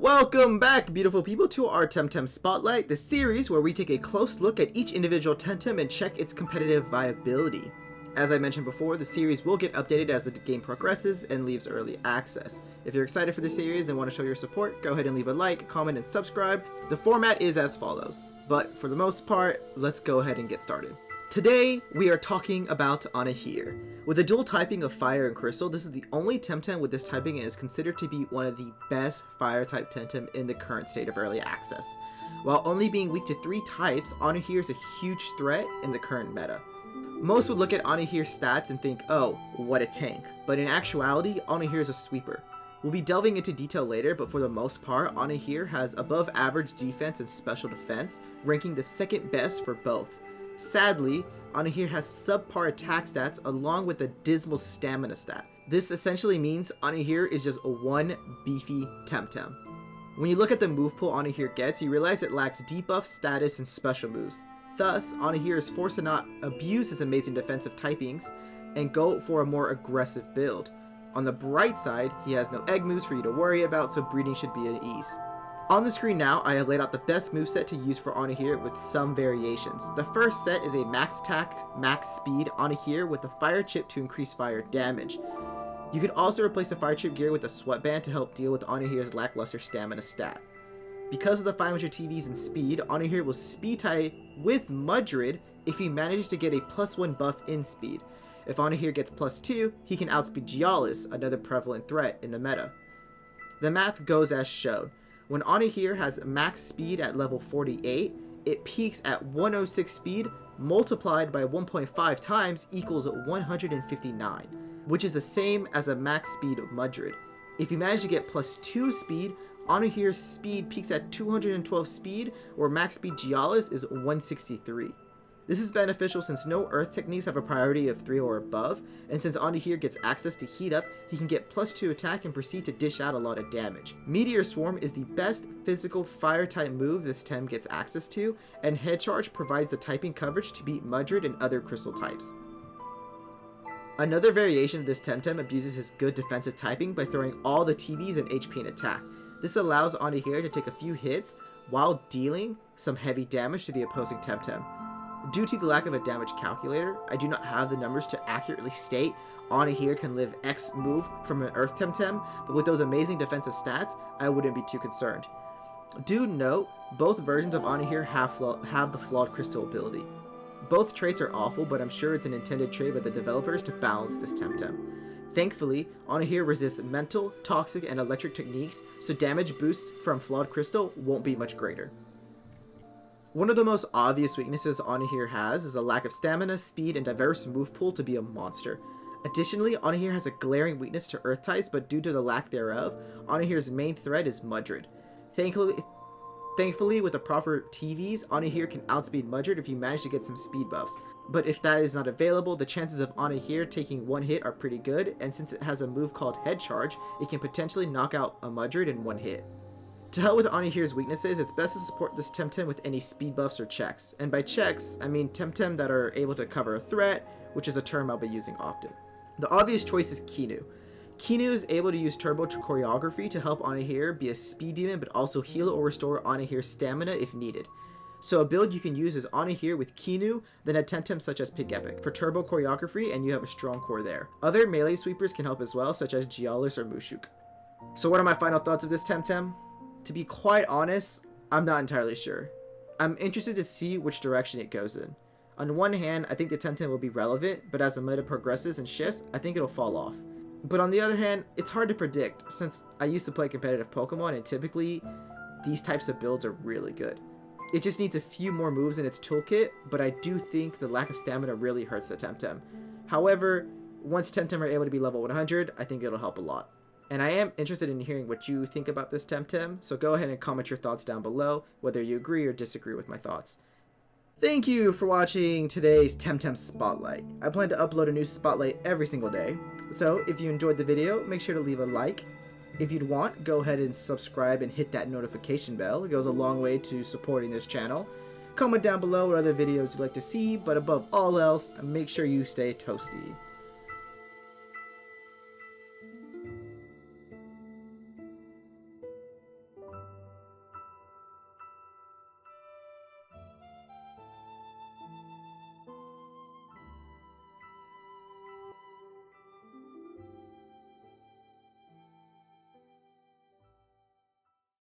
Welcome back, beautiful people, to our TemTem Spotlight, the series where we take a close look at each individual TemTem and check its competitive viability. As I mentioned before, the series will get updated as the game progresses and leaves early access. If you're excited for the series and want to show your support, go ahead and leave a like, comment, and subscribe. The format is as follows, but for the most part, let's go ahead and get started. Today, we are talking about Anahir. With a dual typing of Fire and Crystal, this is the only TemTem with this typing and is considered to be one of the best Fire-type TemTem in the current state of early access. While only being weak to 3 types, Anahir is a huge threat in the current meta. Most would look at Anahir's stats and think, oh, what a tank, but in actuality, Anahir is a sweeper. We'll be delving into detail later, but for the most part, Anahir has above average defense and special defense, ranking the second best for both. Sadly, Anahir has subpar attack stats along with a dismal stamina stat. This essentially means Anahir is just one beefy TemTem. When you look at the move pool Anahir gets, you realize it lacks debuff, status, and special moves. Thus, Anahir is forced to not abuse his amazing defensive typings and go for a more aggressive build. On the bright side, he has no egg moves for you to worry about, so breeding should be an ease. On the screen now, I have laid out the best moveset to use for Anahir with some variations. The first set is a max attack, max speed Anahir with a fire chip to increase fire damage. You could also replace the fire chip gear with a sweatband to help deal with Anahir's lackluster stamina stat. Because of the 500 TVs and speed, Anahir will speed tie with Mudrid if he manages to get a +1 buff in speed. If Anahir gets +2, he can outspeed Gialis, another prevalent threat in the meta. The math goes as shown. When Anahir has max speed at level 48, it peaks at 106 speed multiplied by 1.5 times equals 159, which is the same as a max speed Mudrid. If you manage to get +2 speed, Anahir's speed peaks at 212 speed, where max speed Gialis is 163. This is beneficial since no earth techniques have a priority of 3 or above, and since Anahir gets access to heat up, he can get +2 attack and proceed to dish out a lot of damage. Meteor Swarm is the best physical fire type move this Tem gets access to, and Head Charge provides the typing coverage to beat Mudrid and other crystal types. Another variation of this TemTem abuses his good defensive typing by throwing all the TVs and HP in attack. This allows Anahir to take a few hits while dealing some heavy damage to the opposing TemTem. Due to the lack of a damage calculator, I do not have the numbers to accurately state Anahir can live X move from an Earth TemTem, but with those amazing defensive stats, I wouldn't be too concerned. Do note, both versions of Anahir have the flawed crystal ability. Both traits are awful, but I'm sure it's an intended trait by the developers to balance this TemTem. Thankfully, Anahir resists mental, toxic, and electric techniques, so damage boosts from flawed crystal won't be much greater. One of the most obvious weaknesses Anahir has is the lack of stamina, speed, and diverse move pool to be a monster. Additionally, Anahir has a glaring weakness to earth types, but due to the lack thereof, Anahir's main threat is Mudrid. Thankfully, with the proper TVs, Anahir can outspeed Mudrid if you manage to get some speed buffs. But if that is not available, the chances of Anahir taking one hit are pretty good, and since it has a move called Head Charge, it can potentially knock out a Mudrid in one hit. To help with Anahir's weaknesses, it's best to support this TemTem with any speed buffs or checks. And by checks, I mean TemTem that are able to cover a threat, which is a term I'll be using often. The obvious choice is Kinu. Kinu is able to use turbo choreography to help Anahir be a speed demon, but also heal or restore Anahir's stamina if needed. So a build you can use is Anahir with Kinu, then a TemTem such as Pig Epic for turbo choreography, and you have a strong core there. Other melee sweepers can help as well, such as Gialis or Mushuk. So what are my final thoughts of this TemTem? To be quite honest, I'm not entirely sure. I'm interested to see which direction it goes in. On one hand, I think the TemTem will be relevant, but as the meta progresses and shifts, I think it'll fall off. But on the other hand, it's hard to predict, since I used to play competitive Pokemon and typically, these types of builds are really good. It just needs a few more moves in its toolkit, but I do think the lack of stamina really hurts the TemTem. However, once TemTem are able to be level 100, I think it'll help a lot. And I am interested in hearing what you think about this TemTem, so go ahead and comment your thoughts down below, whether you agree or disagree with my thoughts. Thank you for watching today's TemTem Spotlight. I plan to upload a new Spotlight every single day, so if you enjoyed the video, make sure to leave a like. If you'd want, go ahead and subscribe and hit that notification bell. It goes a long way to supporting this channel. Comment down below what other videos you'd like to see, but above all else, make sure you stay toasty.